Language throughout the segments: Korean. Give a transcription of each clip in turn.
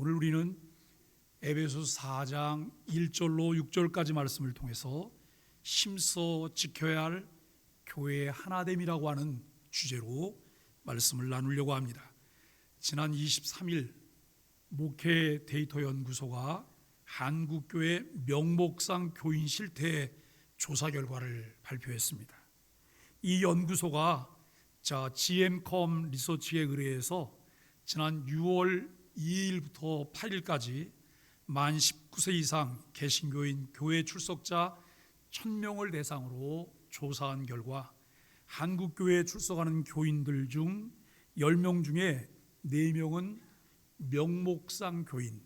오늘 우리는 에베소서 4장 1절로 6절까지 말씀을 통해서 힘써 지켜야 할 교회의 하나됨이라고 하는 주제로 말씀을 나누려고 합니다. 지난 23일 목회 데이터 연구소가 한국교회 명목상 교인 실태 조사 결과를 발표했습니다. 이 연구소가 GM컴 리서치에 의뢰해서 지난 6월 2일부터 8일까지 만 19세 이상 개신교인 교회 출석자 1000명을 대상으로 조사한 결과 한국교회에 출석하는 교인들 중 10명 중에 4명은 명목상 교인,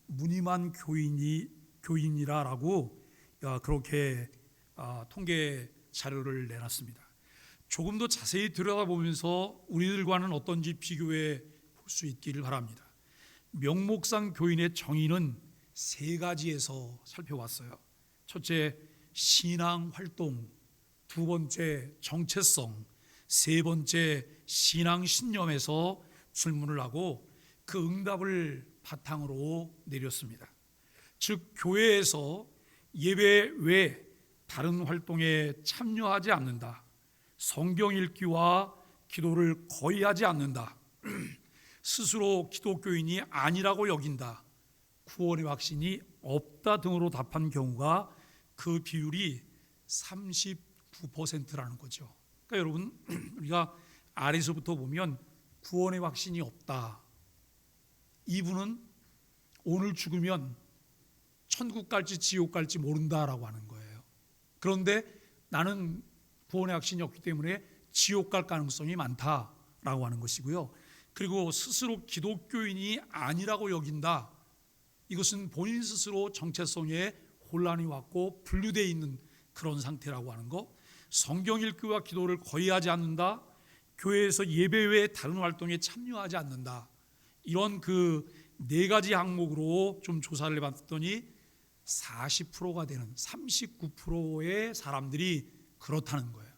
무늬만 교인이라고 그렇게 통계 자료를 내놨습니다. 조금 더 자세히 들여다보면서 우리들과는 어떤지 비교해 볼 수 있기를 바랍니다. 명목상 교인의 정의는 3가지에서 살펴봤어요. 첫째, 신앙 활동, 두 번째, 정체성, 세 번째, 신앙 신념에서 질문을 하고 그 응답을 바탕으로 내렸습니다. 즉, 교회에서 예배 외 다른 활동에 참여하지 않는다, 성경 읽기와 기도를 거의 하지 않는다, 스스로 기독교인이 아니라고 여긴다, 구원의 확신이 없다 등으로 답한 경우가 그 비율이 39%라는 거죠. 그러니까 여러분, 우리가 아래서부터 보면 구원의 확신이 없다, 이분은 오늘 죽으면 천국 갈지 지옥 갈지 모른다라고 하는 거예요. 그런데 나는 구원의 확신이 없기 때문에 지옥 갈 가능성이 많다라고 하는 것이고요. 그리고 스스로 기독교인이 아니라고 여긴다, 이것은 본인 스스로 정체성에 혼란이 왔고 분류되어 있는 그런 상태라고 하는 것. 성경 읽기와 기도를 거의 하지 않는다, 교회에서 예배 외에 다른 활동에 참여하지 않는다, 이런 그 4가지 항목으로 좀 조사를 해봤더니 40%가 되는 39%의 사람들이 그렇다는 거예요.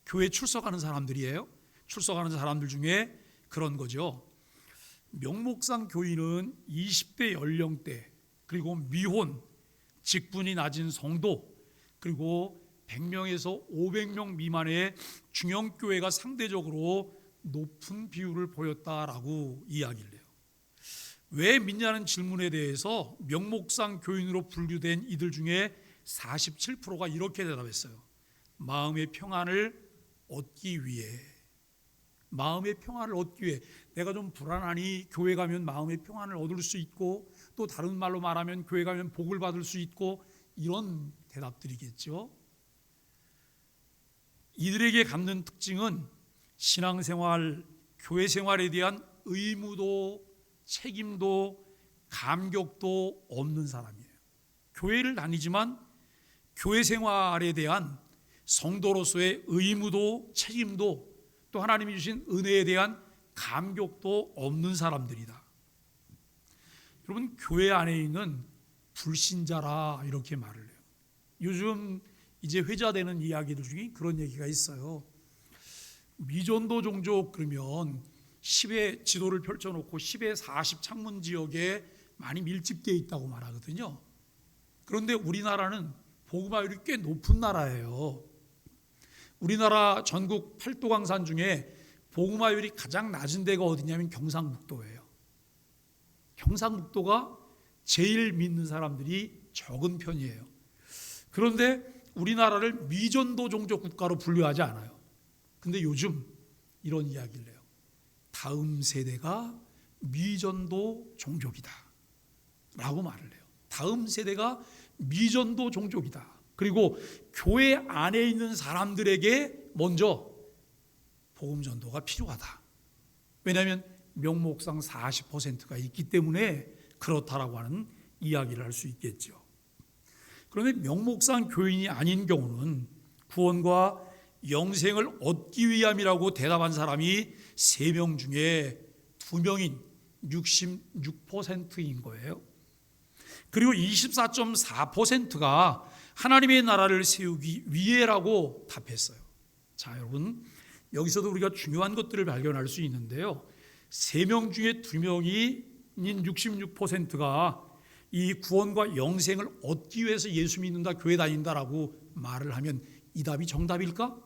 교회 출석하는 사람들이에요. 출석하는 사람들 중에 그런 거죠. 명목상 교인은 20대 연령대, 그리고 미혼, 직분이 낮은 성도, 그리고 100명에서 500명 미만의 중형교회가 상대적으로 높은 비율을 보였다라고 이야기를 해요. 왜 믿냐는 질문에 대해서 명목상 교인으로 분류된 이들 중에 47%가 이렇게 대답했어요. 마음의 평안을 얻기 위해. 마음의 평안을 얻기 위해. 내가 좀 불안하니 교회 가면 마음의 평안을 얻을 수 있고, 또 다른 말로 말하면 교회 가면 복을 받을 수 있고, 이런 대답들이겠죠. 이들에게 갖는 특징은 신앙생활, 교회 생활에 대한 의무도 책임도 감격도 없는 사람이에요. 교회를 다니지만 교회 생활에 대한 성도로서의 의무도 책임도 또 하나님이 주신 은혜에 대한 감격도 없는 사람들이다. 여러분, 교회 안에 있는 불신자라 이렇게 말을 해요. 요즘 이제 회자되는 이야기들 중에 그런 얘기가 있어요. 미전도 종족 그러면 10의 지도를 펼쳐놓고 10의 40 창문 지역에 많이 밀집되어 있다고 말하거든요. 그런데 우리나라는 복음화율이 꽤 높은 나라예요. 우리나라 전국 8도 강산 중에 복음화율이 가장 낮은 데가 어디냐면 경상북도예요. 경상북도가 제일 믿는 사람들이 적은 편이에요. 그런데 우리나라를 미전도 종족 국가로 분류하지 않아요. 근데 요즘 이런 이야기를 해요. 다음 세대가 미전도 종족이다 라고 말을 해요. 다음 세대가 미전도 종족이다. 그리고 교회 안에 있는 사람들에게 먼저 복음 전도가 필요하다. 왜냐하면 명목상 40%가 있기 때문에 그렇다라고 하는 이야기를 할 수 있겠죠. 그런데 명목상 교인이 아닌 경우는 구원과 영생을 얻기 위함이라고 대답한 사람이 3명 중에 2명인 66%인 거예요. 그리고 24.4%가 하나님의 나라를 세우기 위해라고 답했어요. 자, 여러분, 여기서도 우리가 중요한 것들을 발견할 수 있는데요. 3명 중에 2명이 66%가 이 구원과 영생을 얻기 위해서 예수 믿는다, 교회 다닌다라고 말을 하면 이 답이 정답일까?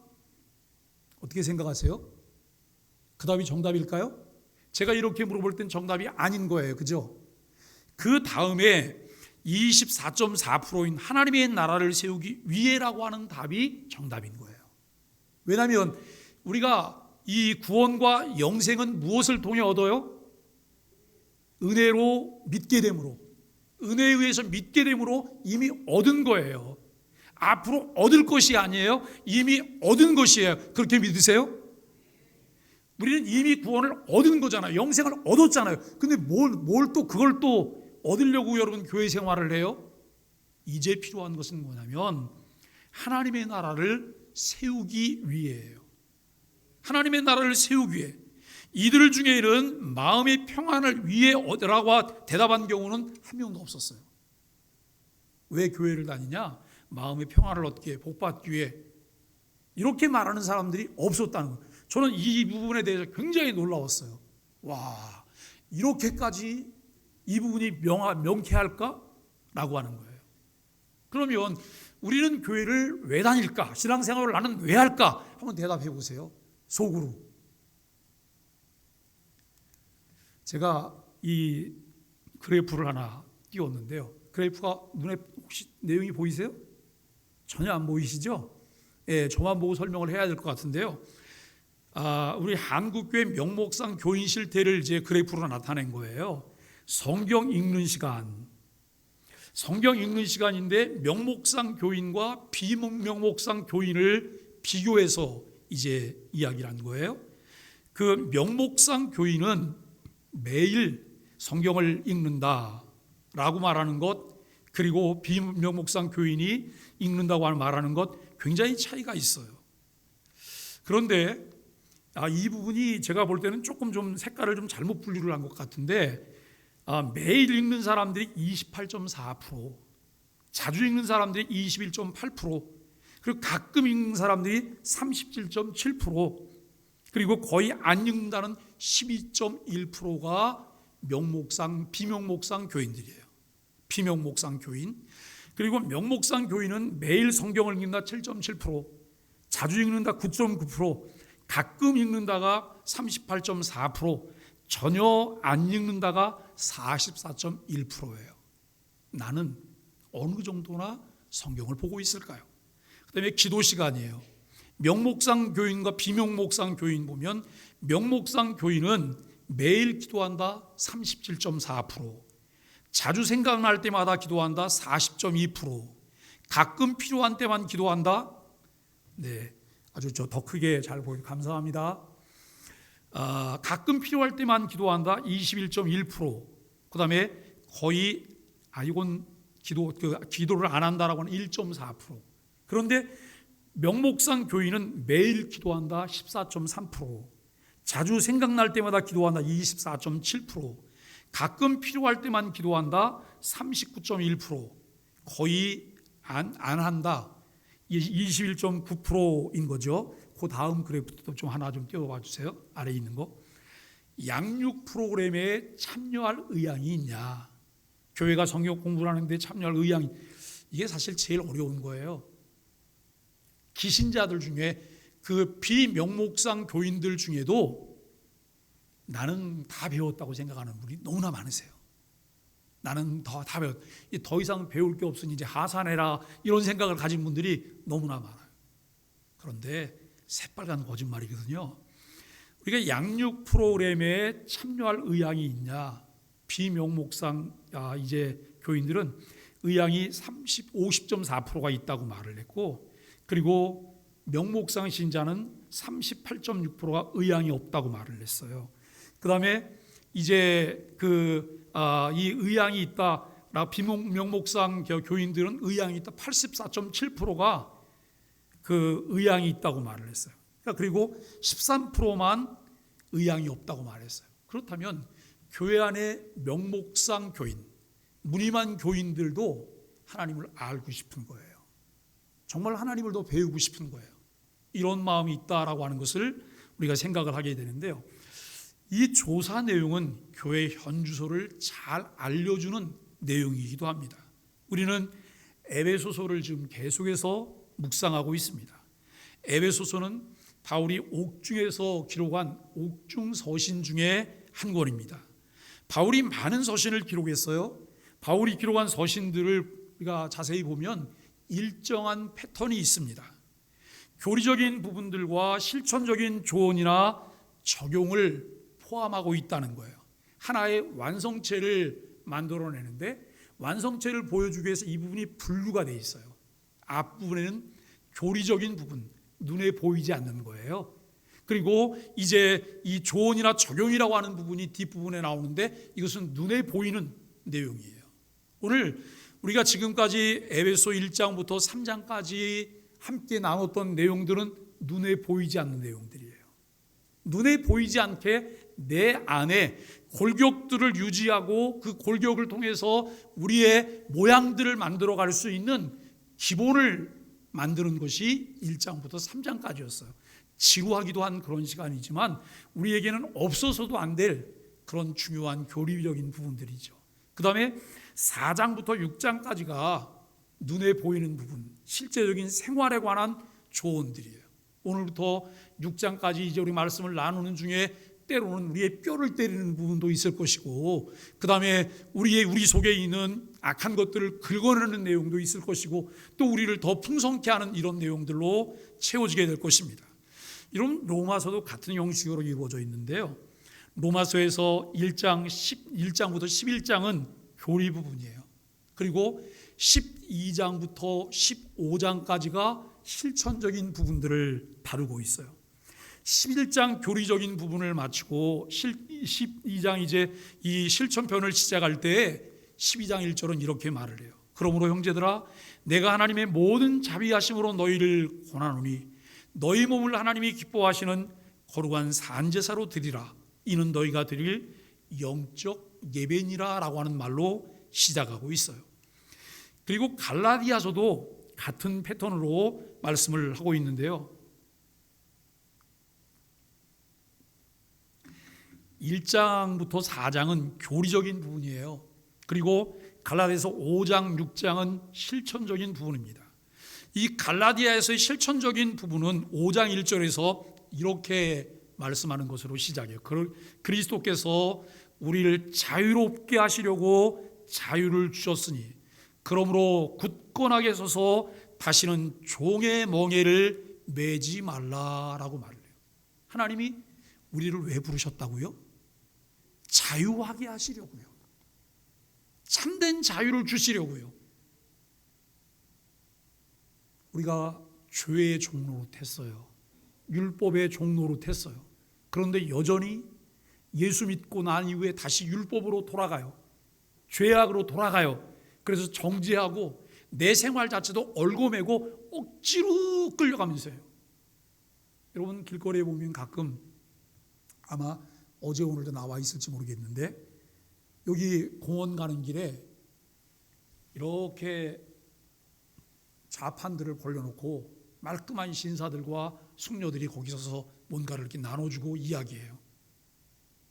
어떻게 생각하세요? 그 답이 정답일까요? 제가 이렇게 물어볼 땐 정답이 아닌 거예요. 그죠? 그 다음에 24.4%인 하나님의 나라를 세우기 위해라고 하는 답이 정답인 거예요. 왜냐하면 우리가 이 구원과 영생은 무엇을 통해 얻어요? 은혜로 믿게 됨으로, 은혜에 의해서 믿게 됨으로 이미 얻은 거예요. 앞으로 얻을 것이 아니에요. 이미 얻은 것이에요. 그렇게 믿으세요? 우리는 이미 구원을 얻은 거잖아요. 영생을 얻었잖아요. 근데 뭘 또 그걸 또 얻으려고 여러분 교회 생활을 해요? 이제 필요한 것은 뭐냐면 하나님의 나라를 세우기 위해예요. 하나님의 나라를 세우기 위해. 이들 중에는 마음의 평안을 위해 얻으라고 대답한 경우는 한 명도 없었어요. 왜 교회를 다니냐? 마음의 평안을 얻기에, 복받기 위해. 이렇게 말하는 사람들이 없었다는 거예요. 저는 이 부분에 대해서 굉장히 놀라웠어요. 와, 이렇게까지 이 부분이 명쾌할까? 라고 하는 거예요. 그러면 우리는 교회를 왜 다닐까? 신앙생활을 나는 왜 할까? 한번 대답해 보세요. 속으로. 제가 이 그래프를 하나 띄웠는데요. 그래프가 눈에 혹시 내용이 보이세요? 전혀 안 보이시죠? 예, 저만 보고 설명을 해야 될 것 같은데요. 우리 한국교회 명목상 교인 실태를 이제 그래프로 나타낸 거예요. 성경 읽는 시간인데 명목상 교인과 비명목상 교인을 비교해서 이제 이야기를 한 거예요. 그 명목상 교인은 매일 성경을 읽는다라고 말하는 것, 그리고 비명목상 교인이 읽는다고 말하는 것 굉장히 차이가 있어요. 그런데 이 부분이 제가 볼 때는 조금 좀 색깔을 좀 잘못 분류를 한 것 같은데, 매일 읽는 사람들이 28.4%, 자주 읽는 사람들이 21.8%, 그리고 가끔 읽는 사람들이 37.7%, 그리고 거의 안 읽는다는 12.1%가 비명목상 교인들이에요. 비명목상 교인. 그리고 명목상 교인은 매일 성경을 읽는다 7.7%, 자주 읽는다 9.9%, 가끔 읽는다가 38.4%, 전혀 안 읽는다가 44.1%예요. 나는 어느 정도나 성경을 보고 있을까요? 그다음에 기도 시간이에요. 명목상 교인과 비명목상 교인 보면 명목상 교인은 매일 기도한다 37.4%, 자주 생각날 때마다 기도한다 40.2%, 가끔 필요한 때만 기도한다. 네, 아주 더 크게 잘 보여요. 감사합니다. 가끔 필요할 때만 기도한다 21.1%, 그다음에 거의 이건 기도를 안 한다라고 하는 1.4%. 그런데 명목상 교인은 매일 기도한다 14.3%, 자주 생각날 때마다 기도한다 24.7%, 가끔 필요할 때만 기도한다 39.1%, 거의 안 한다 21.9%인 거죠. 그 다음 그래프도 좀 하나 좀 띄워봐 주세요. 아래에 있는 거. 양육 프로그램에 참여할 의향이 있냐? 교회가 성경 공부를 하는데 참여할 의향이, 이게 사실 제일 어려운 거예요. 기신자들 중에 그 비명목상 교인들 중에도 나는 다 배웠다고 생각하는 분이 너무나 많으세요. 나는 다 배웠, 더 이상 배울 게 없으니 이제 하산해라, 이런 생각을 가진 분들이 너무나 많아요. 그런데 새빨간 거짓말이거든요. 우리가 양육 프로그램에 참여할 의향이 있냐? 비명목상 이제 교인들은 의향이 50.4%가 있다고 말을 했고, 그리고 명목상 신자는 38.6%가 의향이 없다고 말을 했어요. 그다음에 이제 이 의향이 있다, 비명목상 교인들은 의향이 있다 84.7%가 그 의향이 있다고 말을 했어요. 그리고 13%만 의향이 없다고 말했어요. 그렇다면 교회 안에 명목상 교인, 무늬만 교인들도 하나님을 알고 싶은 거예요. 정말 하나님을 더 배우고 싶은 거예요. 이런 마음이 있다라고 하는 것을 우리가 생각을 하게 되는데요. 이 조사 내용은 교회 현주소를 잘 알려주는 내용이기도 합니다. 우리는 에베소서를 지금 계속해서 묵상하고 있습니다. 에베소서는 바울이 옥중에서 기록한 옥중 서신 중에 한 권입니다. 바울이 많은 서신을 기록했어요. 바울이 기록한 서신들을 우리가 자세히 보면 일정한 패턴이 있습니다. 교리적인 부분들과 실천적인 조언이나 적용을 포함하고 있다는 거예요. 하나의 완성체를 만들어내는데 완성체를 보여주기 위해서 이 부분이 분류가 되어 있어요. 앞부분에는 교리적인 부분, 눈에 보이지 않는 거예요. 그리고 이제 이 조언이나 적용이라고 하는 부분이 뒷부분에 나오는데 이것은 눈에 보이는 내용이에요. 오늘 우리가 지금까지 에베소 1장부터 3장까지 함께 나눴던 내용들은 눈에 보이지 않는 내용들이에요. 눈에 보이지 않게 내 안에 골격들을 유지하고 그 골격을 통해서 우리의 모양들을 만들어 갈 수 있는 기본을 만드는 것이 1장부터 3장까지였어요. 지루하기도 한 그런 시간이지만 우리에게는 없어서도 안 될 그런 중요한 교리적인 부분들이죠. 그 다음에 4장부터 6장까지가 눈에 보이는 부분, 실제적인 생활에 관한 조언들이에요. 오늘부터 6장까지 이제 우리 말씀을 나누는 중에 때로는 우리의 뼈를 때리는 부분도 있을 것이고, 그 다음에 우리 속에 있는 악한 것들을 긁어내는 내용도 있을 것이고, 또 우리를 더 풍성케 하는 이런 내용들로 채워지게 될 것입니다. 이런 로마서도 같은 형식으로 이루어져 있는데요. 로마서에서 1장부터 11장은 교리 부분이에요. 그리고 12장부터 15장까지가 실천적인 부분들을 다루고 있어요. 11장 교리적인 부분을 마치고 12장 이제 이 실천편을 시작할 때 12장 1절은 이렇게 말을 해요. 그러므로 형제들아, 내가 하나님의 모든 자비하심으로 너희를 권하노니 너희 몸을 하나님이 기뻐하시는 거룩한 산제사로 드리라. 이는 너희가 드릴 영적 예배니라 라고 하는 말로 시작하고 있어요. 그리고 갈라디아서도 같은 패턴으로 말씀을 하고 있는데요. 1장부터 4장은 교리적인 부분이에요. 그리고 갈라디아서 5장, 6장은 실천적인 부분입니다. 이 갈라디아에서의 실천적인 부분은 5장 1절에서 이렇게 말씀하는 것으로 시작해요. 그리스도께서 우리를 자유롭게 하시려고 자유를 주셨으니 그러므로 굳건하게 서서 다시는 종의 멍에를 매지 말라라고 말을 해요. 하나님이 우리를 왜 부르셨다고요? 자유하게 하시려고요. 참된 자유를 주시려고요. 우리가 죄의 종로로 탔어요. 율법의 종로로 탔어요. 그런데 여전히 예수 믿고 난 이후에 다시 율법으로 돌아가요. 죄악으로 돌아가요. 그래서 정죄하고 내 생활 자체도 얽어매고 억지로 끌려가면서요. 여러분 길거리에 보면 가끔 아마 어제 오늘도 나와 있을지 모르겠는데 여기 공원 가는 길에 이렇게 좌판들을 벌려놓고 말끔한 신사들과 숙녀들이 거기 서서 뭔가를 이렇게 나눠주고 이야기해요.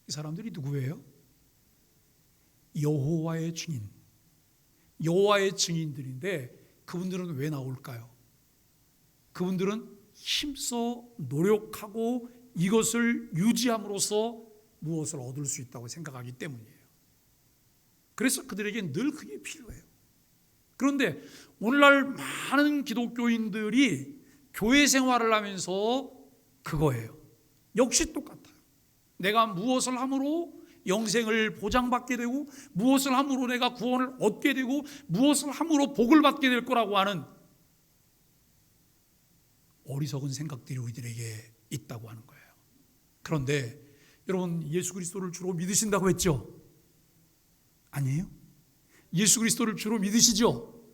이 사람들이 누구예요? 여호와의 증인, 여호와의 증인들인데 그분들은 왜 나올까요? 그분들은 힘써 노력하고 이것을 유지함으로써 무엇을 얻을 수 있다고 생각하기 때문이에요. 그래서 그들에게 늘 그게 필요해요. 그런데 오늘날 많은 기독교인들이 교회 생활을 하면서 그거예요. 역시 똑같아요. 내가 무엇을 함으로 영생을 보장받게 되고 무엇을 함으로 내가 구원을 얻게 되고 무엇을 함으로 복을 받게 될 거라고 하는 어리석은 생각들이 우리들에게 있다고 하는 거예요. 그런데 여러분 예수 그리스도를 주로 믿으신다고 했죠? 아니에요? 예수 그리스도를 주로 믿으시죠?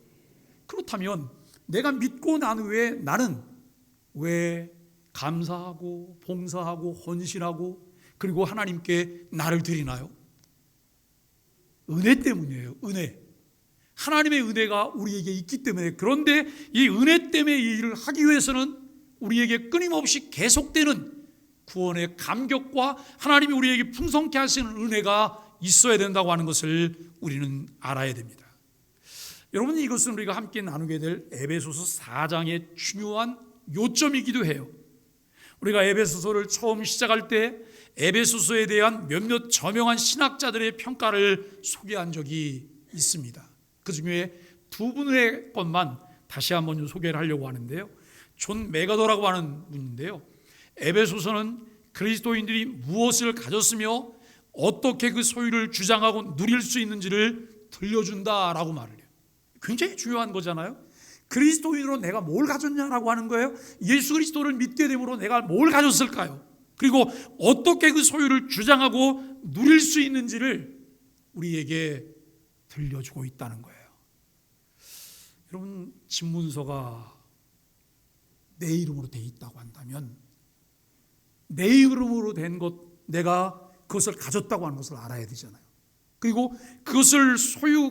그렇다면 내가 믿고 난 후에 나는 왜 감사하고 봉사하고 헌신하고 그리고 하나님께 나를 드리나요? 은혜 때문이에요. 은혜. 하나님의 은혜가 우리에게 있기 때문에. 그런데 이 은혜 때문에 이 일을 하기 위해서는 우리에게 끊임없이 계속되는 구원의 감격과 하나님이 우리에게 풍성케 하시는 은혜가 있어야 된다고 하는 것을 우리는 알아야 됩니다. 여러분, 이것은 우리가 함께 나누게 될 에베소서 4장의 중요한 요점이기도 해요. 우리가 에베소서를 처음 시작할 때 에베소서에 대한 몇몇 저명한 신학자들의 평가를 소개한 적이 있습니다. 그 중에 두 분의 것만 다시 한번 좀 소개를 하려고 하는데요. 존 메가더라고 하는 분인데요, 에베소서는 그리스도인들이 무엇을 가졌으며 어떻게 그 소유를 주장하고 누릴 수 있는지를 들려준다라고 말을 해요. 굉장히 중요한 거잖아요. 그리스도인으로 내가 뭘 가졌냐라고 하는 거예요. 예수 그리스도를 믿게 됨으로 내가 뭘 가졌을까요? 그리고 어떻게 그 소유를 주장하고 누릴 수 있는지를 우리에게 들려주고 있다는 거예요. 여러분, 집문서가 내 이름으로 돼 있다고 한다면 내 이름으로 된 것, 내가 그것을 가졌다고 하는 것을 알아야 되잖아요. 그리고 그것을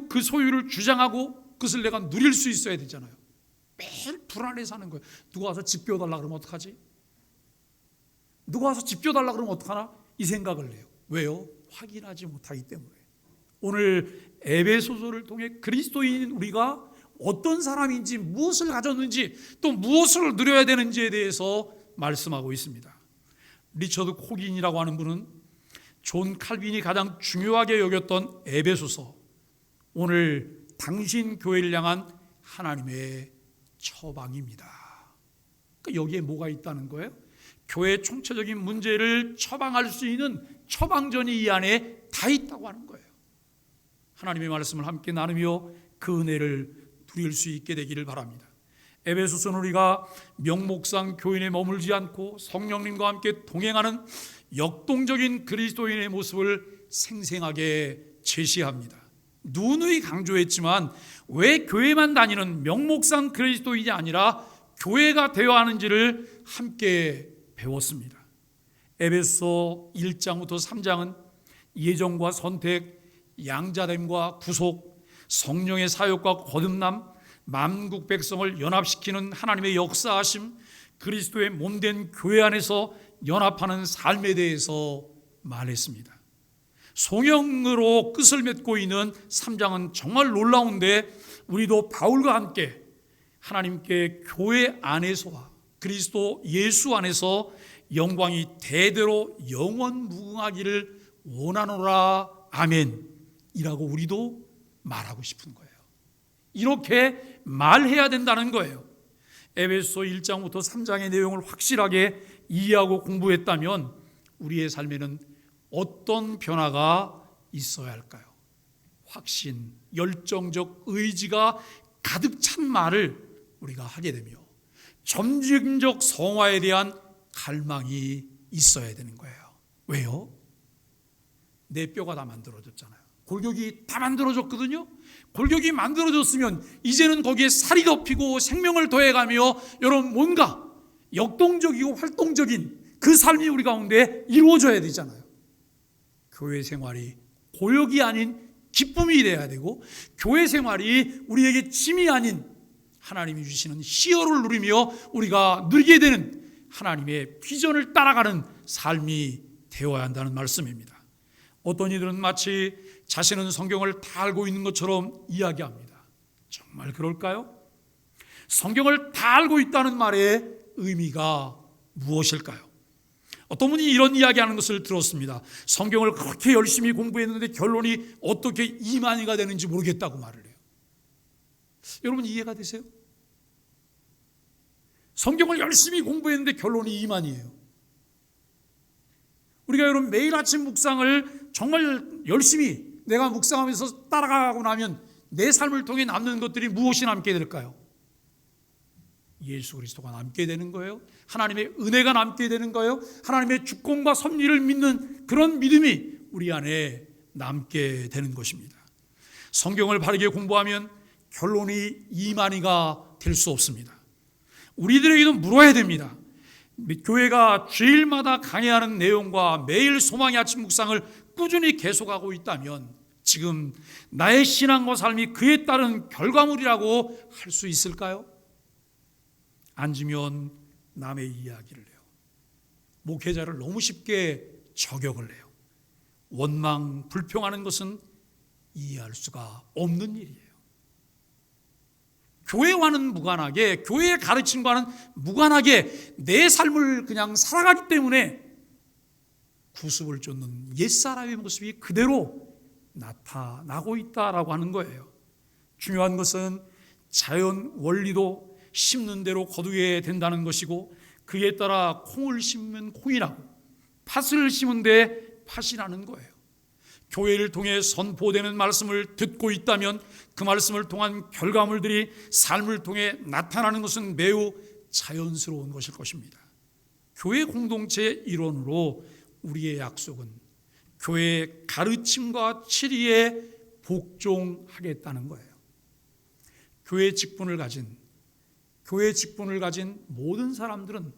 그 소유를 주장하고 그것을 내가 누릴 수 있어야 되잖아요. 매일 불안해 사는 거예요. 누가 와서 집 비워달라 그러면 어떡하지? 누가 와서 집 비워달라 그러면 어떡하나? 이 생각을 해요. 왜요? 확인하지 못하기 때문에. 오늘 에베소서를 통해 그리스도인 우리가 어떤 사람인지, 무엇을 가졌는지, 또 무엇을 누려야 되는지에 대해서 말씀하고 있습니다. 리처드 코긴이라고 하는 분은 존 칼빈이 가장 중요하게 여겼던 에베소서, 오늘 당신 교회를 향한 하나님의 처방입니다. 그러니까 여기에 뭐가 있다는 거예요? 교회의 총체적인 문제를 처방할 수 있는 처방전이 이 안에 다 있다고 하는 거예요. 하나님의 말씀을 함께 나누며 그 은혜를 누릴 수 있게 되기를 바랍니다. 에베소서는 우리가 명목상 교인에 머물지 않고 성령님과 함께 동행하는 역동적인 그리스도인의 모습을 생생하게 제시합니다. 누누이 강조했지만 왜 교회만 다니는 명목상 그리스도인이 아니라 교회가 되어야 하는지를 함께 배웠습니다. 에베소 1장부터 3장은 예정과 선택, 양자됨과 구속, 성령의 사역과 거듭남, 만국 백성을 연합시키는 하나님의 역사하심, 그리스도의 몸된 교회 안에서 연합하는 삶에 대해서 말했습니다. 송영으로 끝을 맺고 있는 3장은 정말 놀라운데, 우리도 바울과 함께 하나님께 교회 안에서와 그리스도 예수 안에서 영광이 대대로 영원 무궁하기를 원하노라 아멘 이라고 우리도 말하고 싶은 거예요. 이렇게 말해야 된다는 거예요. 에베소 1장부터 3장의 내용을 확실하게 이해하고 공부했다면 우리의 삶에는 어떤 변화가 있어야 할까요? 확신, 열정적 의지가 가득 찬 말을 우리가 하게 되며 점진적 성화에 대한 갈망이 있어야 되는 거예요. 왜요? 내 뼈가 다 만들어졌잖아요. 골격이 다 만들어졌거든요. 골격이 만들어졌으면 이제는 거기에 살이 덮이고 생명을 더해가며 여러분 뭔가 역동적이고 활동적인 그 삶이 우리 가운데 이루어져야 되잖아요. 교회 생활이 고역이 아닌 기쁨이 돼야 되고, 교회 생활이 우리에게 짐이 아닌 하나님이 주시는 희열을 누리며 우리가 누리게 되는 하나님의 비전을 따라가는 삶이 되어야 한다는 말씀입니다. 어떤 이들은 마치 자신은 성경을 다 알고 있는 것처럼 이야기합니다. 정말 그럴까요? 성경을 다 알고 있다는 말의 의미가 무엇일까요? 어떤 분이 이런 이야기하는 것을 들었습니다. 성경을 그렇게 열심히 공부했는데 결론이 어떻게 이만희가 되는지 모르겠다고 말을 해요. 여러분 이해가 되세요? 성경을 열심히 공부했는데 결론이 이만희예요. 우리가 여러분 매일 아침 묵상을 정말 열심히 내가 묵상하면서 따라가고 나면 내 삶을 통해 남는 것들이 무엇이 남게 될까요? 예수 그리스도가 남게 되는 거예요. 하나님의 은혜가 남게 되는 거예요. 하나님의 주권과 섭리를 믿는 그런 믿음이 우리 안에 남게 되는 것입니다. 성경을 바르게 공부하면 결론이 이만희가 될 수 없습니다. 우리들에게도 물어야 됩니다. 교회가 주일마다 강해하는 내용과 매일 소망의 아침 묵상을 꾸준히 계속하고 있다면 지금 나의 신앙과 삶이 그에 따른 결과물이라고 할 수 있을까요? 앉으면 남의 이야기를 해요. 목회자를 너무 쉽게 저격을 해요. 원망, 불평하는 것은 이해할 수가 없는 일이에요. 교회와는 무관하게, 교회의 가르침과는 무관하게 내 삶을 그냥 살아가기 때문에 구습을 쫓는 옛사람의 모습이 그대로 나타나고 있다라고 하는 거예요. 중요한 것은 자연 원리도 심는 대로 거두게 된다는 것이고, 그에 따라 콩을 심으면 콩이 나고 팥을 심은 데 팥이 나는 거예요. 교회를 통해 선포되는 말씀을 듣고 있다면 그 말씀을 통한 결과물들이 삶을 통해 나타나는 것은 매우 자연스러운 것일 것입니다. 교회 공동체의 일원으로 우리의 약속은 교회의 가르침과 치리에 복종하겠다는 거예요. 교회 직분을 가진 모든 사람들은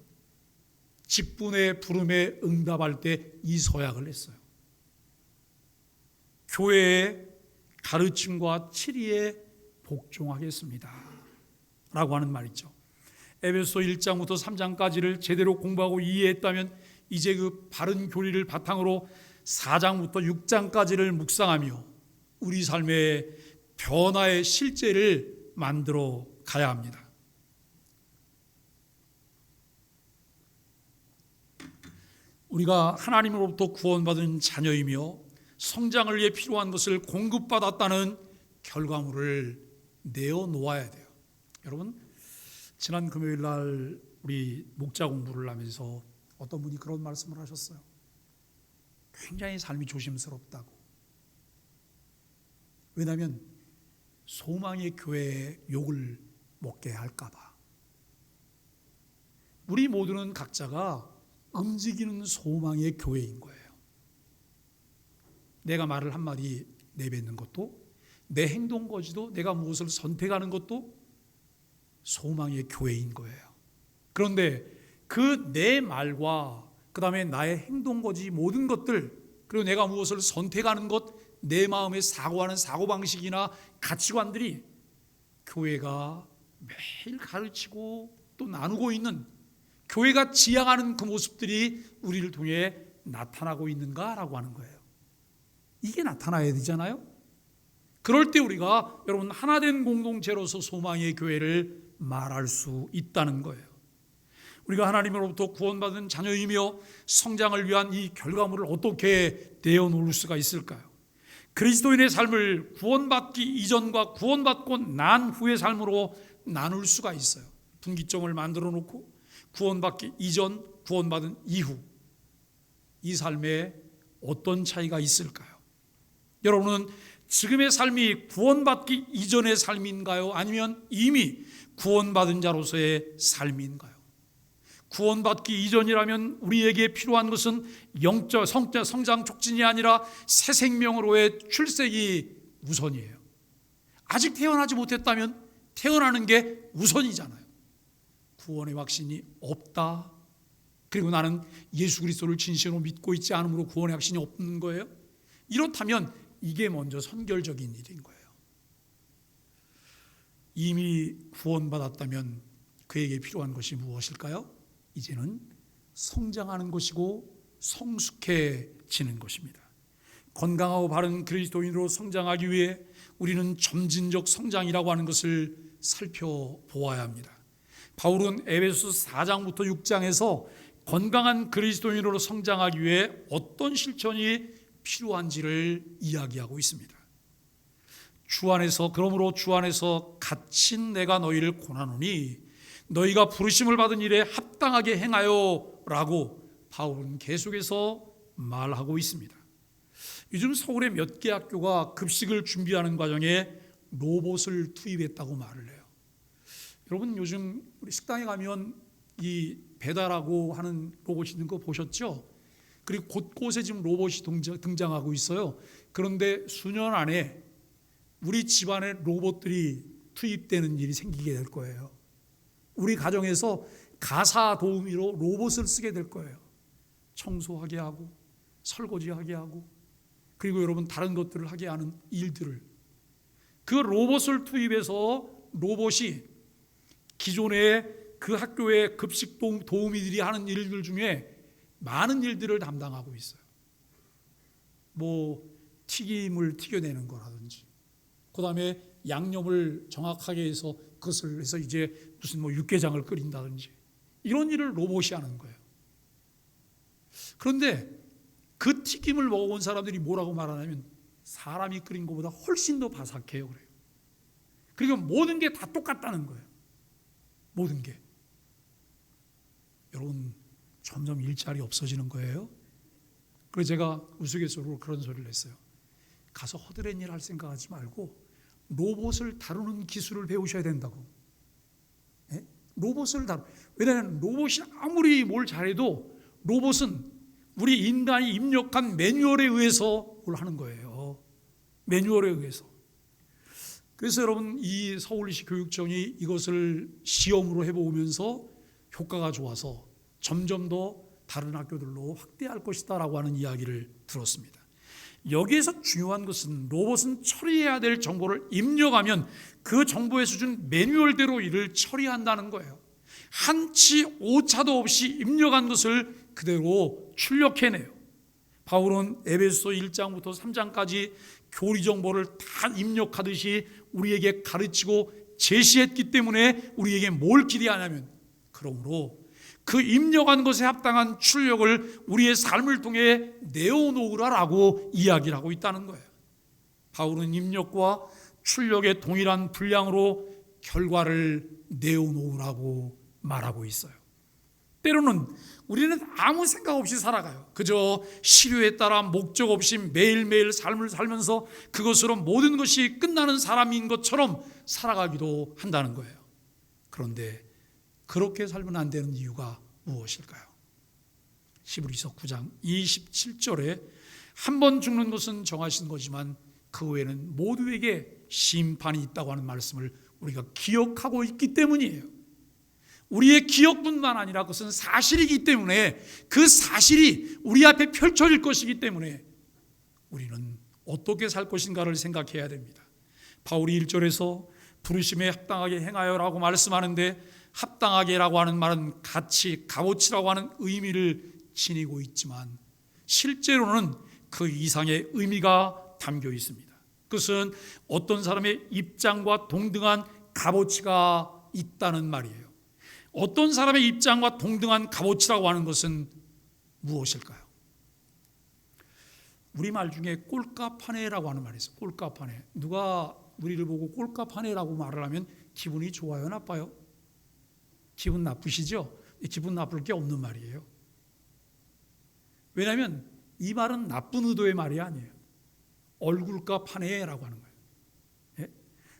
직분의 부름에 응답할 때 이 서약을 했어요. 교회의 가르침과 치리에 복종하겠습니다 라고 하는 말이죠. 에베소 1장부터 3장까지를 제대로 공부하고 이해했다면 이제 그 바른 교리를 바탕으로 4장부터 6장까지를 묵상하며 우리 삶의 변화의 실제를 만들어 가야 합니다. 우리가 하나님으로부터 구원받은 자녀이며 성장을 위해 필요한 것을 공급받았다는 결과물을 내어놓아야 돼요. 여러분, 지난 금요일 날 우리 목자 공부를 하면서 어떤 분이 그런 말씀을 하셨어요. 굉장히 삶이 조심스럽다고. 왜냐하면 소망의 교회에 욕을 먹게 할까 봐. 우리 모두는 각자가 움직이는 소망의 교회인 거예요. 내가 말을 한마디 내뱉는 것도, 내 행동 거지도, 내가 무엇을 선택하는 것도 소망의 교회인 거예요. 그런데 그 내 말과 그 다음에 나의 행동 거지 모든 것들, 그리고 내가 무엇을 선택하는 것, 내 마음에 사고하는 사고방식이나 가치관들이 교회가 매일 가르치고 또 나누고 있는, 교회가 지향하는 그 모습들이 우리를 통해 나타나고 있는가라고 하는 거예요. 이게 나타나야 되잖아요. 그럴 때 우리가 여러분 하나된 공동체로서 소망의 교회를 말할 수 있다는 거예요. 우리가 하나님으로부터 구원받은 자녀이며 성장을 위한 이 결과물을 어떻게 내어놓을 수가 있을까요? 그리스도인의 삶을 구원받기 이전과 구원받고 난 후의 삶으로 나눌 수가 있어요. 분기점을 만들어 놓고 구원받기 이전, 구원받은 이후 이 삶에 어떤 차이가 있을까요? 여러분은 지금의 삶이 구원받기 이전의 삶인가요? 아니면 이미 구원받은 자로서의 삶인가요? 구원받기 이전이라면 우리에게 필요한 것은 영적 성장 촉진이 아니라 새 생명으로의 출생이 우선이에요. 아직 태어나지 못했다면 태어나는 게 우선이잖아요. 구원의 확신이 없다. 그리고 나는 예수 그리스도를 진실로 믿고 있지 않으므로 구원의 확신이 없는 거예요. 이렇다면 이게 먼저 선결적인 일인 거예요. 이미 구원받았다면 그에게 필요한 것이 무엇일까요? 이제는 성장하는 것이고 성숙해지는 것입니다. 건강하고 바른 그리스도인으로 성장하기 위해 우리는 점진적 성장이라고 하는 것을 살펴보아야 합니다. 바울은 에베소 4장부터 6장에서 건강한 그리스도인으로 성장하기 위해 어떤 실천이 필요한지를 이야기하고 있습니다. 그러므로 주 안에서 갇힌 내가 너희를 권하노니 너희가 부르심을 받은 일에 합당하게 행하여 라고 바울은 계속해서 말하고 있습니다. 요즘 서울의 몇 개 학교가 급식을 준비하는 과정에 로봇을 투입했다고 말을 해요. 여러분 요즘 우리 식당에 가면 이 배달하고 하는 로봇이 있는 거 보셨죠? 그리고 곳곳에 지금 로봇이 등장하고 있어요. 그런데 수년 안에 우리 집안에 로봇들이 투입되는 일이 생기게 될 거예요. 우리 가정에서 가사 도우미로 로봇을 쓰게 될 거예요. 청소하게 하고 설거지하게 하고 그리고 여러분 다른 것들을 하게 하는 일들을, 그 로봇을 투입해서 로봇이 기존에 그 학교의 급식 도우미들이 하는 일들 중에 많은 일들을 담당하고 있어요. 뭐 튀김을 튀겨내는 거라든지, 그 다음에 양념을 정확하게 해서 그것을 해서 이제 무슨 뭐 육개장을 끓인다든지, 이런 일을 로봇이 하는 거예요. 그런데 그 튀김을 먹어본 사람들이 뭐라고 말하냐면 사람이 끓인 것보다 훨씬 더 바삭해요 그래요. 그리고 모든 게 다 똑같다는 거예요. 모든 게. 여러분, 점점 일자리 없어지는 거예요. 그래서 제가 우스갯소리로 그런 소리를 했어요. 가서 허드렛 일 할 생각하지 말고 로봇을 다루는 기술을 배우셔야 된다고. 예? 로봇을 왜냐하면 로봇이 아무리 뭘 잘해도 로봇은 우리 인간이 입력한 매뉴얼에 의해서 뭘 하는 거예요. 매뉴얼에 의해서. 그래서 여러분, 이 서울시 교육청이 이것을 시험으로 해보면서 효과가 좋아서 점점 더 다른 학교들로 확대할 것이다 라고 하는 이야기를 들었습니다. 여기에서 중요한 것은 로봇은 처리해야 될 정보를 입력하면 그 정보에서 준 매뉴얼대로 일을 처리한다는 거예요. 한치 오차도 없이 입력한 것을 그대로 출력해내요. 바울은 에베소서 1장부터 3장까지 교리 정보를 다 입력하듯이 우리에게 가르치고 제시했기 때문에 우리에게 뭘 기대하냐면, 그러므로 그 입력한 것에 합당한 출력을 우리의 삶을 통해 내어놓으라라고 이야기를 하고 있다는 거예요. 바울은 입력과 출력의 동일한 분량으로 결과를 내어놓으라고 말하고 있어요. 때로는 우리는 아무 생각 없이 살아가요. 그저 시류에 따라 목적 없이 매일매일 삶을 살면서 그것으로 모든 것이 끝나는 사람인 것처럼 살아가기도 한다는 거예요. 그런데 그렇게 살면 안 되는 이유가 무엇일까요? 히브리서 9장 27절에 한 번 죽는 것은 정하신 거지만 그 외에는 모두에게 심판이 있다고 하는 말씀을 우리가 기억하고 있기 때문이에요. 우리의 기억뿐만 아니라 그것은 사실이기 때문에, 그 사실이 우리 앞에 펼쳐질 것이기 때문에 우리는 어떻게 살 것인가를 생각해야 됩니다. 바울이 1절에서 부르심에 합당하게 행하여라고 말씀하는데, 합당하게라고 하는 말은 가치, 값어치라고 하는 의미를 지니고 있지만 실제로는 그 이상의 의미가 담겨 있습니다. 그것은 어떤 사람의 입장과 동등한 값어치가 있다는 말이에요. 어떤 사람의 입장과 동등한 값어치라고 하는 것은 무엇일까요? 우리말 중에 꼴값하네라고 하는 말이 있어요. 꼴값하네. 누가 우리를 보고 꼴값하네라고 말을 하면 기분이 좋아요, 나빠요? 기분 나쁘시죠? 기분 나쁠 게 없는 말이에요. 왜냐하면 이 말은 나쁜 의도의 말이 아니에요. 얼굴값 하네라고 하는 거예요. 예?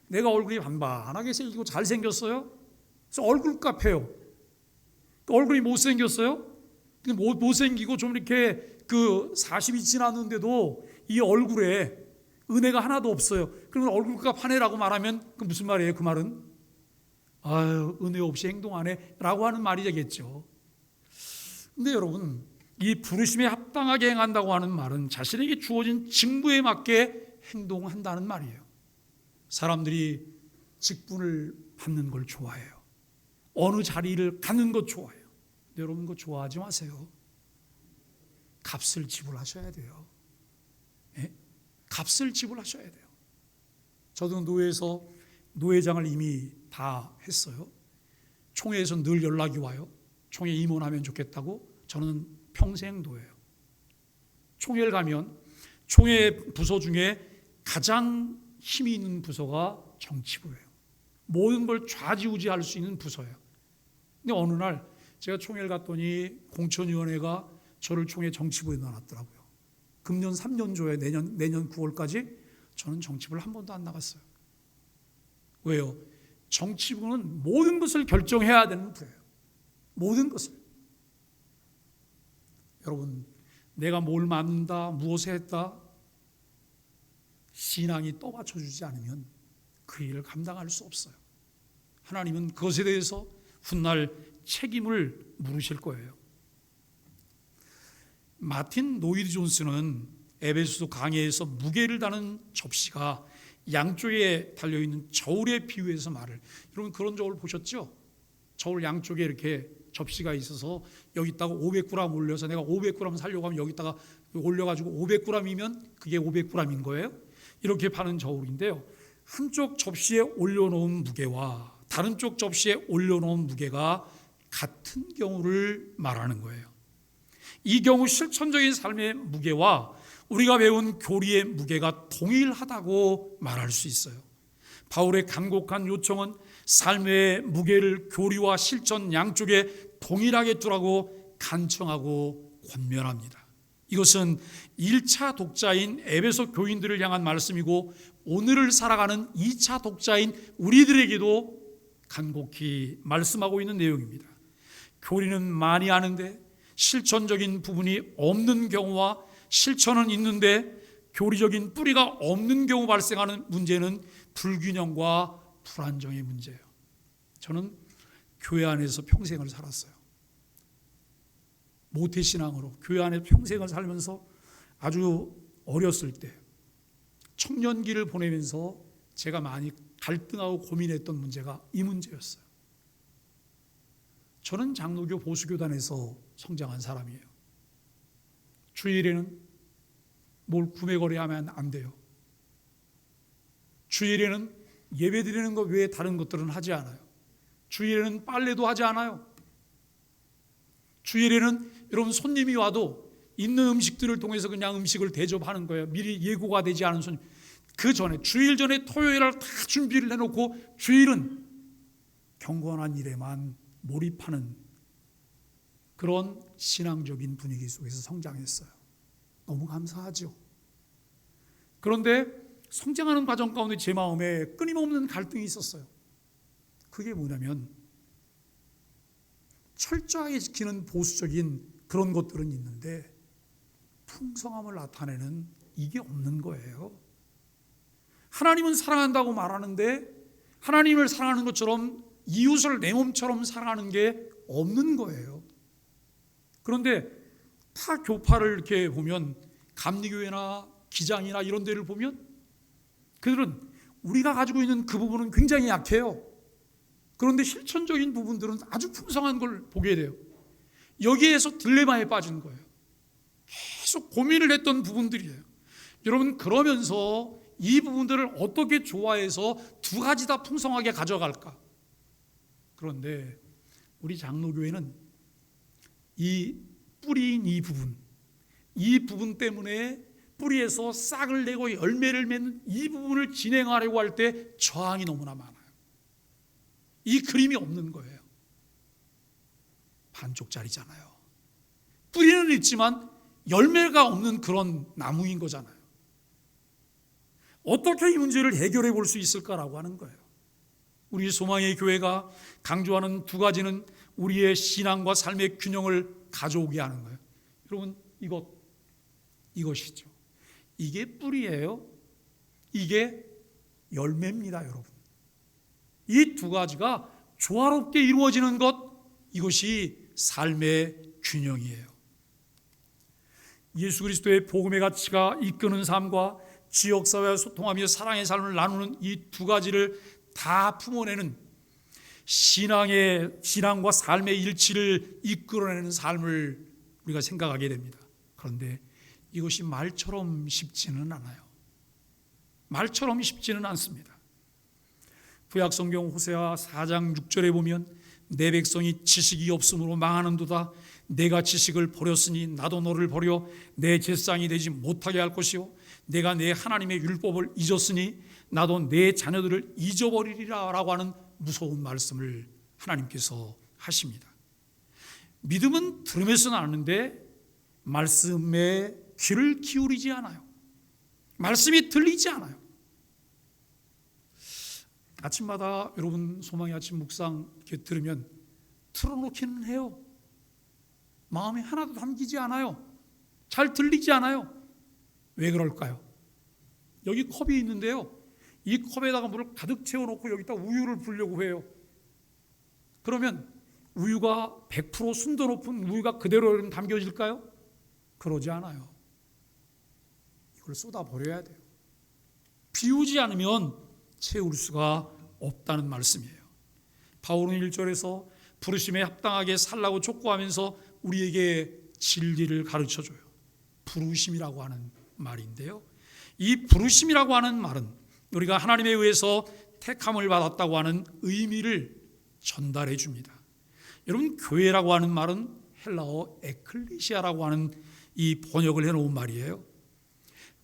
내가 얼굴이 반반하게 생기고 잘생겼어요? 그래서 얼굴값 해요. 얼굴이 못생겼어요? 못생기고 좀 이렇게 그 40이 지났는데도 이 얼굴에 은혜가 하나도 없어요. 그러면 얼굴값 하네라고 말하면 그 무슨 말이에요? 그 말은 아유, 은혜 없이 행동하네 라고 하는 말이 되겠죠. 근데 여러분, 이 부르심에 합당하게 행한다고 하는 말은 자신에게 주어진 직무에 맞게 행동한다는 말이에요. 사람들이 직분을 받는 걸 좋아해요. 어느 자리를 갖는 것 좋아해요. 여러분, 그거 좋아하지 마세요. 값을 지불하셔야 돼요. 예? 값을 지불하셔야 돼요. 저도 노회에서 노회장을 이미 다 했어요. 총회에서 늘 연락이 와요. 총회 임원하면 좋겠다고. 저는 평생 노예요. 총회를 가면 총회 부서 중에 가장 힘이 있는 부서가 정치부예요. 모든 걸 좌지우지할 수 있는 부서예요. 근데 어느 날 제가 총회를 갔더니 공천위원회가 저를 총회 정치부에 넣어놨더라고요. 금년 3년조에 내년 9월까지 저는 정치부를 한 번도 안 나갔어요. 왜요? 정치부는 모든 것을 결정해야 되는 부예요. 모든 것을. 여러분, 내가 뭘 만든다, 무엇을 했다, 신앙이 떠받쳐주지 않으면 그 일을 감당할 수 없어요. 하나님은 그것에 대해서 훗날 책임을 물으실 거예요. 마틴 노이드 존스는 에베소서 강해에서 무게를 다는 접시가 양쪽에 달려있는 저울에 비유해서 말을, 여러분 그런 저울 보셨죠? 저울 양쪽에 이렇게 접시가 있어서 여기다가 500g 올려서 내가 500g 살려고 하면 여기다가 올려가지고 500g이면 그게 500g인 거예요. 이렇게 파는 저울인데요. 한쪽 접시에 올려놓은 무게와 다른 쪽 접시에 올려놓은 무게가 같은 경우를 말하는 거예요. 이 경우 실천적인 삶의 무게와 우리가 배운 교리의 무게가 동일하다고 말할 수 있어요. 바울의 간곡한 요청은 삶의 무게를 교리와 실천 양쪽에 동일하게 두라고 간청하고 권면합니다. 이것은 1차 독자인 에베소 교인들을 향한 말씀이고 오늘을 살아가는 2차 독자인 우리들에게도 간곡히 말씀하고 있는 내용입니다. 교리는 많이 아는데 실천적인 부분이 없는 경우와 실천은 있는데 교리적인 뿌리가 없는 경우 발생하는 문제는 불균형과 불안정의 문제예요. 저는 교회 안에서 평생을 살았어요. 모태신앙으로 교회 안에 평생을 살면서 아주 어렸을 때 청년기를 보내면서 제가 많이 갈등하고 고민했던 문제가 이 문제였어요. 저는 장로교 보수교단에서 성장한 사람이에요. 주일에는 뭘 구매 거래하면 안 돼요. 주일에는 예배 드리는 것 외에 다른 것들은 하지 않아요. 주일에는 빨래도 하지 않아요. 주일에는 여러분 손님이 와도 있는 음식들을 통해서 그냥 음식을 대접하는 거예요. 미리 예고가 되지 않은 손님. 그 전에 주일 전에 토요일을 다 준비를 해놓고 주일은 경건한 일에만 몰입하는 그런 신앙적인 분위기 속에서 성장했어요. 너무 감사하죠. 그런데 성장하는 과정 가운데 제 마음에 끊임없는 갈등이 있었어요. 그게 뭐냐면 철저하게 지키는 보수적인 그런 것들은 있는데 풍성함을 나타내는 이게 없는 거예요. 하나님은 사랑한다고 말하는데 하나님을 사랑하는 것처럼 이웃을 내 몸처럼 사랑하는 게 없는 거예요. 그런데 타 교파를 이렇게 보면 감리교회나 기장이나 이런 데를 보면 그들은 우리가 가지고 있는 그 부분은 굉장히 약해요. 그런데 실천적인 부분들은 아주 풍성한 걸 보게 돼요. 여기에서 딜레마에 빠진 거예요. 계속 고민을 했던 부분들이에요. 여러분 그러면서 이 부분들을 어떻게 조화해서 두 가지 다 풍성하게 가져갈까? 그런데 우리 장로교회는 이 뿌리인 이 부분 때문에 뿌리에서 싹을 내고 열매를 맺는 이 부분을 진행하려고 할 때 저항이 너무나 많아요. 이 그림이 없는 거예요. 반쪽짜리잖아요. 뿌리는 있지만 열매가 없는 그런 나무인 거잖아요. 어떻게 이 문제를 해결해 볼 수 있을까라고 하는 거예요. 우리 소망의 교회가 강조하는 두 가지는 우리의 신앙과 삶의 균형을 가져오게 하는 거예요. 여러분 이것이죠. 이게 뿌리예요. 이게 열매입니다, 여러분. 이 두 가지가 조화롭게 이루어지는 것, 이것이 삶의 균형이에요. 예수 그리스도의 복음의 가치가 이끄는 삶과 지역사회와 소통하며 사랑의 삶을 나누는 이 두 가지를 다 품어내는 신앙과 삶의 일치를 이끌어내는 삶을 우리가 생각하게 됩니다. 그런데 이것이 말처럼 쉽지는 않아요. 말처럼 쉽지는 않습니다. 구약성경 호세아 4장 6절에 보면 내 백성이 지식이 없으므로 망하는도다. 내가 지식을 버렸으니 나도 너를 버려 내 제사장이 되지 못하게 할 것이요 내가 내 하나님의 율법을 잊었으니 나도 내 자녀들을 잊어버리리라 라고 하는 무서운 말씀을 하나님께서 하십니다. 믿음은 들으면서는 아는데 말씀에 귀를 기울이지 않아요. 말씀이 들리지 않아요. 아침마다 여러분 소망의 아침 묵상 이렇게 들으면 틀어놓기는 해요. 마음에 하나도 담기지 않아요. 잘 들리지 않아요. 왜 그럴까요? 여기 컵이 있는데요. 이 컵에다가 물을 가득 채워놓고 여기다 우유를 부으려고 해요. 그러면 우유가 100% 순도 높은 우유가 그대로 담겨질까요? 그러지 않아요. 이걸 쏟아버려야 돼요. 비우지 않으면 채울 수가 없다는 말씀이에요. 바울은 1절에서 부르심에 합당하게 살라고 촉구하면서 우리에게 진리를 가르쳐줘요. 부르심이라고 하는 말인데요, 이 부르심이라고 하는 말은 우리가 하나님에 의해서 택함을 받았다고 하는 의미를 전달해 줍니다. 여러분, 교회라고 하는 말은 헬라어 에클레시아라고 하는 이 번역을 해놓은 말이에요.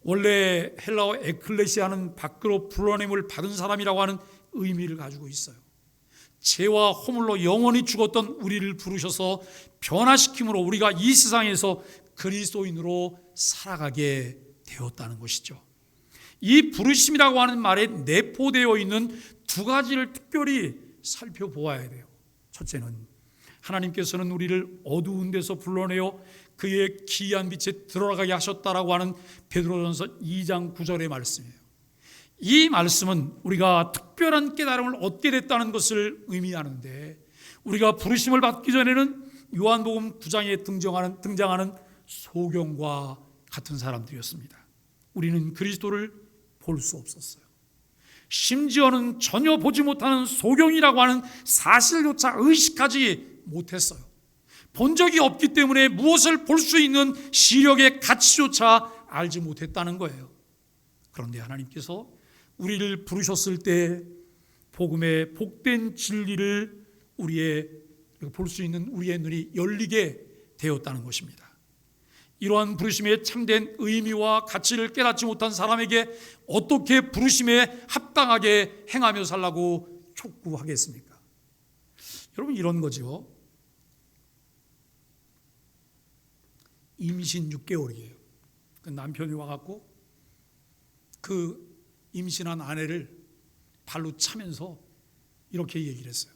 원래 헬라어 에클레시아는 밖으로 불러냄을 받은 사람이라고 하는 의미를 가지고 있어요. 죄와 허물로 영원히 죽었던 우리를 부르셔서 변화시킴으로 우리가 이 세상에서 그리스도인으로 살아가게 되었다는 것이죠. 이 부르심이라고 하는 말에 내포되어 있는 두 가지를 특별히 살펴보아야 돼요. 첫째는 하나님께서는 우리를 어두운 데서 불러내어 그의 기이한 빛에 들어가게 하셨다라고 하는 베드로전서 2장 9절의 말씀이에요. 이 말씀은 우리가 특별한 깨달음을 얻게 됐다는 것을 의미하는데, 우리가 부르심을 받기 전에는 요한복음 9장에 등장하는 소경과 같은 사람들이었습니다. 우리는 그리스도를 볼 수 없었어요. 심지어는 전혀 보지 못하는 소경이라고 하는 사실조차 의식하지 못했어요. 본 적이 없기 때문에 무엇을 볼 수 있는 시력의 가치조차 알지 못했다는 거예요. 그런데 하나님께서 우리를 부르셨을 때 복음의 복된 진리를 볼 수 있는 우리의 눈이 열리게 되었다는 것입니다. 이러한 부르심의 참된 의미와 가치를 깨닫지 못한 사람에게 어떻게 부르심에 합당하게 행하며 살라고 촉구하겠습니까? 여러분, 이런 거죠. 임신 6개월이에요. 그 남편이 와갖고 그 임신한 아내를 발로 차면서 이렇게 얘기를 했어요.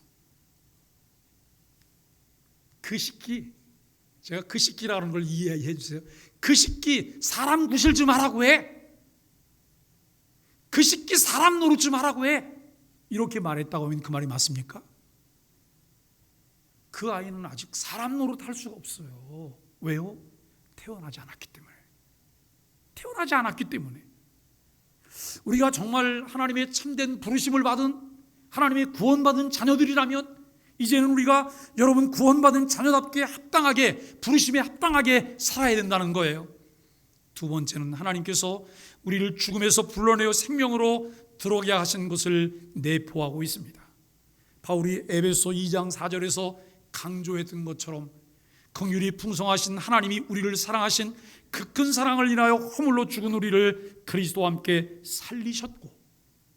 그 시기, 제가 그 시기라는 걸 이해해 주세요. 그 시기 사람 구실 좀 하라고 해. 그 시기 사람 노릇 좀 하라고 해. 이렇게 말했다고 하면 그 말이 맞습니까? 그 아이는 아직 사람 노릇 할 수가 없어요. 왜요? 태어나지 않았기 때문에. 태어나지 않았기 때문에. 우리가 정말 하나님의 참된 부르심을 받은, 하나님의 구원받은 자녀들이라면 이제는 우리가 여러분 구원받은 자녀답게 합당하게, 부르심에 합당하게 살아야 된다는 거예요. 두 번째는 하나님께서 우리를 죽음에서 불러내어 생명으로 들어오게 하신 것을 내포하고 있습니다. 바울이 에베소 2장 4절에서 강조했던 것처럼 긍휼이 풍성하신 하나님이 우리를 사랑하신 그 큰 사랑을 인하여 허물로 죽은 우리를 그리스도와 함께 살리셨고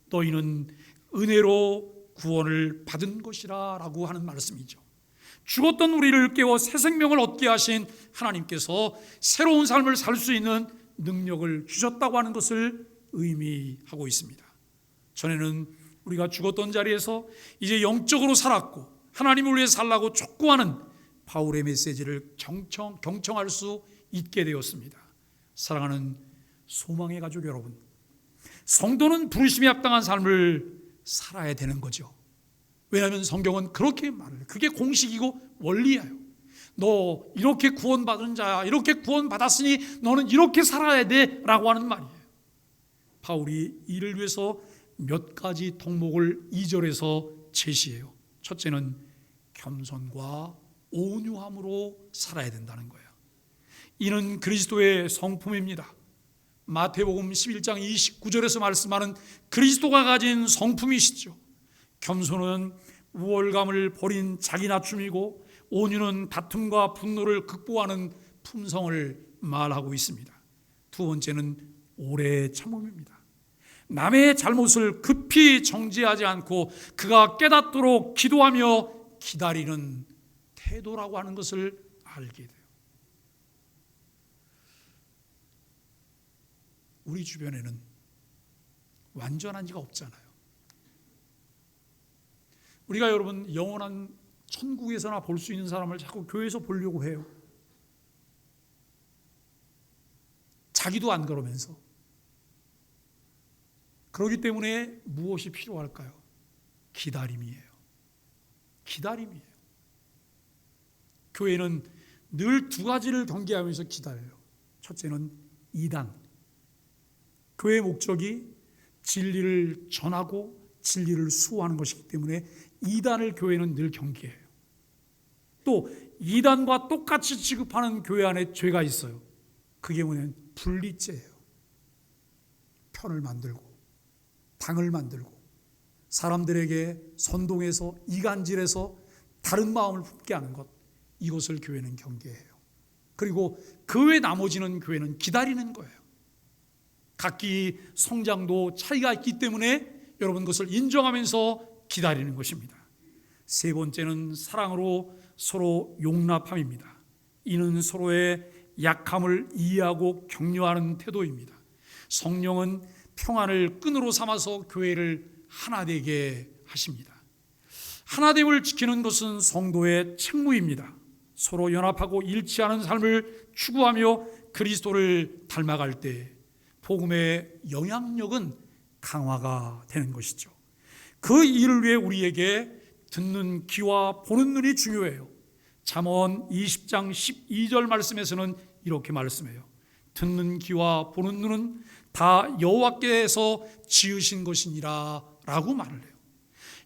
너희는 은혜로 구원을 받은 것이라 라고 하는 말씀이죠. 죽었던 우리를 깨워 새 생명을 얻게 하신 하나님께서 새로운 삶을 살 수 있는 능력을 주셨다고 하는 것을 의미하고 있습니다. 전에는 우리가 죽었던 자리에서 이제 영적으로 살았고 하나님을 위해 살라고 촉구하는 바울의 메시지를 경청할 수 있게 되었습니다. 사랑하는 소망의 가족 여러분, 성도는 부르심에 합당한 삶을 살아야 되는 거죠. 왜냐하면 성경은 그렇게 말해요. 그게 공식이고 원리예요. 너 이렇게 구원받은 자야, 이렇게 구원받았으니 너는 이렇게 살아야 돼 라고 하는 말이에요. 바울이 이를 위해서 몇 가지 덕목을 2절에서 제시해요. 첫째는 겸손과 온유함으로 살아야 된다는 거예요. 이는 그리스도의 성품입니다. 마태복음 11장 29절에서 말씀하는 그리스도가 가진 성품이시죠. 겸손은 우월감을 버린 자기 낮춤이고 온유는 다툼과 분노를 극복하는 품성을 말하고 있습니다. 두 번째는 오래 참음입니다. 남의 잘못을 급히 정죄하지 않고 그가 깨닫도록 기도하며 기다리는 태도라고 하는 것을 알게 돼요. 우리 주변에는 완전한 이가 없잖아요. 우리가 여러분 영원한 천국에서나 볼 수 있는 사람을 자꾸 교회에서 보려고 해요. 자기도 안 그러면서. 그렇기 때문에 무엇이 필요할까요? 기다림이에요. 기다림이에요. 교회는 늘 두 가지를 경계하면서 기다려요. 첫째는 이단. 교회의 목적이 진리를 전하고 진리를 수호하는 것이기 때문에 이단을 교회는 늘 경계해요. 또 이단과 똑같이 취급하는 교회 안에 죄가 있어요. 그게 뭐냐면 분리죄예요. 편을 만들고 당을 만들고 사람들에게 선동해서 이간질해서 다른 마음을 품게 하는 것, 이것을 교회는 경계해요. 그리고 그 외 나머지는 교회는 기다리는 거예요. 각기 성장도 차이가 있기 때문에 여러분 그것을 인정하면서 기다리는 것입니다. 세 번째는 사랑으로 서로 용납함입니다. 이는 서로의 약함을 이해하고 격려하는 태도입니다. 성령은 평안을 끈으로 삼아서 교회를 하나 되게 하십니다. 하나됨을 지키는 것은 성도의 책무입니다. 서로 연합하고 일치하는 삶을 추구하며 그리스도를 닮아갈 때 복음의 영향력은 강화가 되는 것이죠. 그 일을 위해 우리에게 듣는 귀와 보는 눈이 중요해요. 잠언 20장 12절 말씀에서는 이렇게 말씀해요. 듣는 귀와 보는 눈은 다 여호와께서 지으신 것이니라 라고 말을 해요.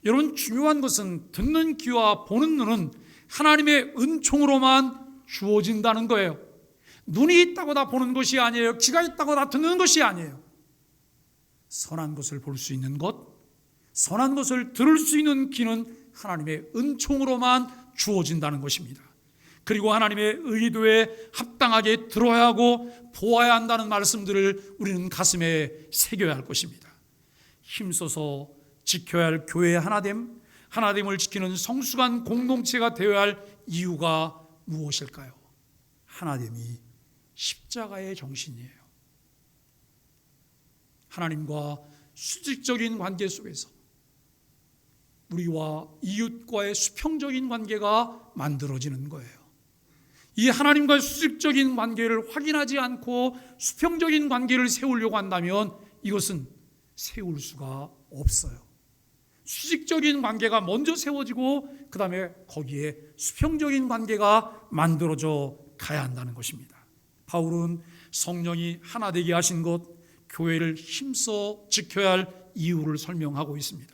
여러분, 중요한 것은 듣는 귀와 보는 눈은 하나님의 은총으로만 주어진다는 거예요. 눈이 있다고 다 보는 것이 아니에요. 귀가 있다고 다 듣는 것이 아니에요. 선한 것을 볼 수 있는 것, 선한 것을 들을 수 있는 귀는 하나님의 은총으로만 주어진다는 것입니다. 그리고 하나님의 의도에 합당하게 들어야 하고 보아야 한다는 말씀들을 우리는 가슴에 새겨야 할 것입니다. 힘써서 지켜야 할 교회의 하나됨, 하나됨을 지키는 성숙한 공동체가 되어야 할 이유가 무엇일까요? 하나됨이 십자가의 정신이에요. 하나님과 수직적인 관계 속에서 우리와 이웃과의 수평적인 관계가 만들어지는 거예요. 이 하나님과의 수직적인 관계를 확인하지 않고 수평적인 관계를 세우려고 한다면 이것은 세울 수가 없어요. 수직적인 관계가 먼저 세워지고 그 다음에 거기에 수평적인 관계가 만들어져 가야 한다는 것입니다. 바울은 성령이 하나 되게 하신 것, 교회를 힘써 지켜야 할 이유를 설명하고 있습니다.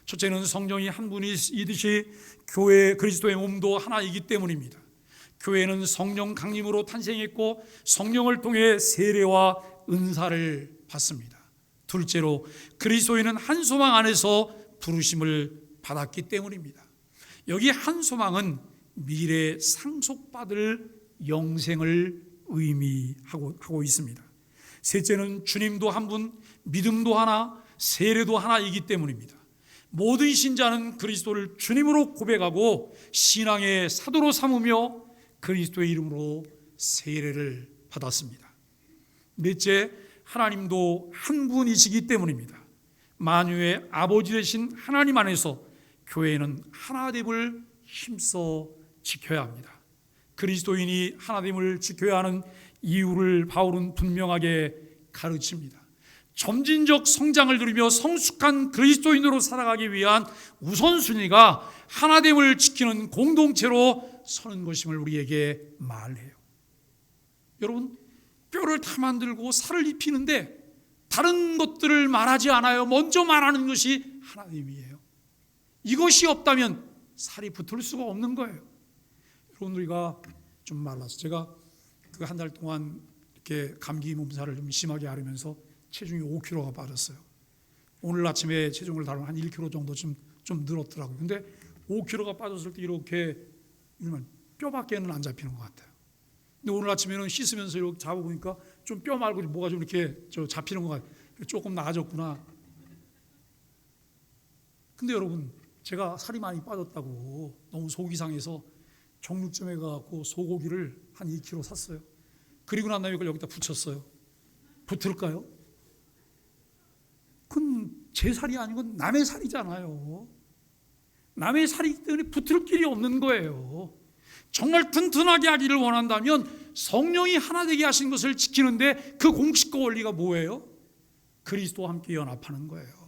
첫째는 성령이 한 분이듯이 교회 그리스도의 몸도 하나이기 때문입니다. 교회는 성령 강림으로 탄생했고 성령을 통해 세례와 은사를 받습니다. 둘째로 그리스도인은 한 소망 안에서 부르심을 받았기 때문입니다. 여기 한 소망은 미래 상속받을 영생을 의미하고 있습니다. 셋째는 주님도 한 분, 믿음도 하나, 세례도 하나이기 때문입니다. 모든 신자는 그리스도를 주님으로 고백하고 신앙의 사도로 삼으며 그리스도의 이름으로 세례를 받았습니다. 넷째, 하나님도 한 분이시기 때문입니다. 만유의 아버지 되신 하나님 안에서 교회는 하나됨을 힘써 지켜야 합니다. 그리스도인이 하나됨을 지켜야 하는 이유를 바울은 분명하게 가르칩니다. 점진적 성장을 누리며 성숙한 그리스도인으로 살아가기 위한 우선순위가 하나됨을 지키는 공동체로 서는 것임을 우리에게 말해요. 여러분, 뼈를 다 만들고 살을 입히는데 다른 것들을 말하지 않아요. 먼저 말하는 것이 하나됨이에요. 이것이 없다면 살이 붙을 수가 없는 거예요. 여러분, 우리가 좀 말라서 제가 그 한 달 동안 이렇게 감기 몸살을 좀 심하게 앓으면서 체중이 5kg가 빠졌어요. 오늘 아침에 체중을 달면 한 1kg 정도 좀 늘었더라고요. 근데 5kg가 빠졌을 때 이렇게 뼈밖에는 안 잡히는 것 같아요. 근데 오늘 아침에는 씻으면서 이렇게 잡아보니까 좀 뼈 말고 뭐가 좀 이렇게 잡히는 것 같아요. 조금 나아졌구나. 근데 여러분, 제가 살이 많이 빠졌다고 너무 속이 상해서 정육점에 가서 소고기를 한 2kg 샀어요. 그리고 난 다음에 이걸 여기다 붙였어요. 붙을까요? 그건 제 살이 아니고 남의 살이잖아요. 남의 살이기 때문에 붙을 길이 없는 거예요. 정말 튼튼하게 하기를 원한다면 성령이 하나 되게 하신 것을 지키는데 그 공식과 원리가 뭐예요? 그리스도와 함께 연합하는 거예요.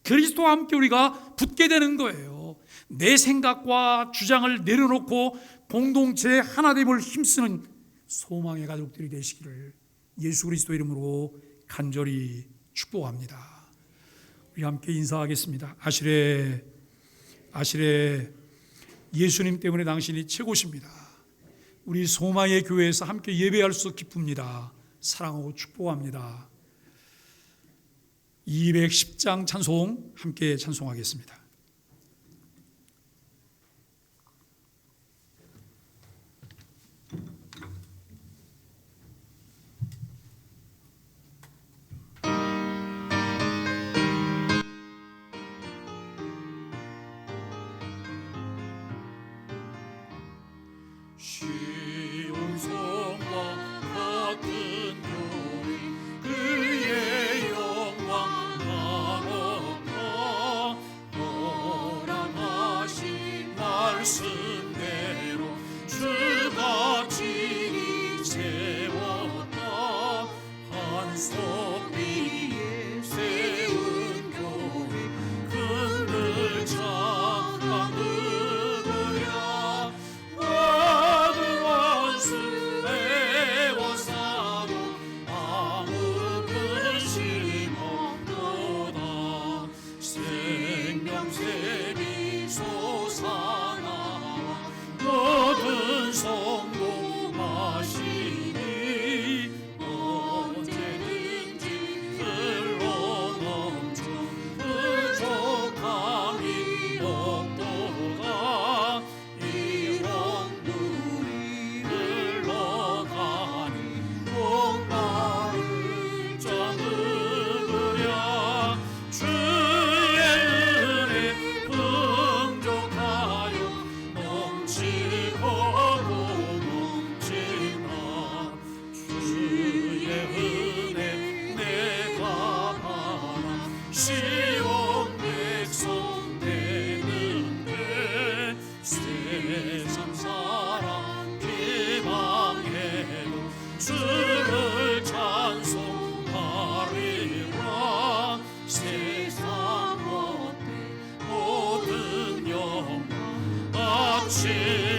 그리스도와 함께 우리가 붙게 되는 거예요. 내 생각과 주장을 내려놓고 공동체의 하나됨을 힘쓰는 소망의 가족들이 되시기를 예수 그리스도 이름으로 간절히 축복합니다. 우리 함께 인사하겠습니다. 아시레 예수님 때문에 당신이 최고십니다. 우리 소마의 교회에서 함께 예배할 수 기쁩니다. 사랑하고 축복합니다. 210장 찬송 함께 찬송하겠습니다. 쉬운 성과 같은 교회 그의 영광 나눠가 허락하신 말씀대로 주가 진히 세웠다. 한 성 위에 세운 교회 그늘 잠깐 누구랴. 모든 원수 메워싸도 아무 근심 없도다. 생명샘이 솟아나와 모든 성도 마시니 언제든지 흘러넘쳐 부족함이 없도다. 이런 물이 흘러가니 목마를 자 누구랴. 주의 은혜 풍족하여 넘치고도 넘치나. 주의 은혜 내가 바라 시온 백성 되는데. 세상 사람 비방해도 주를 찬송하리라. 세상 어때 모든 영광 아침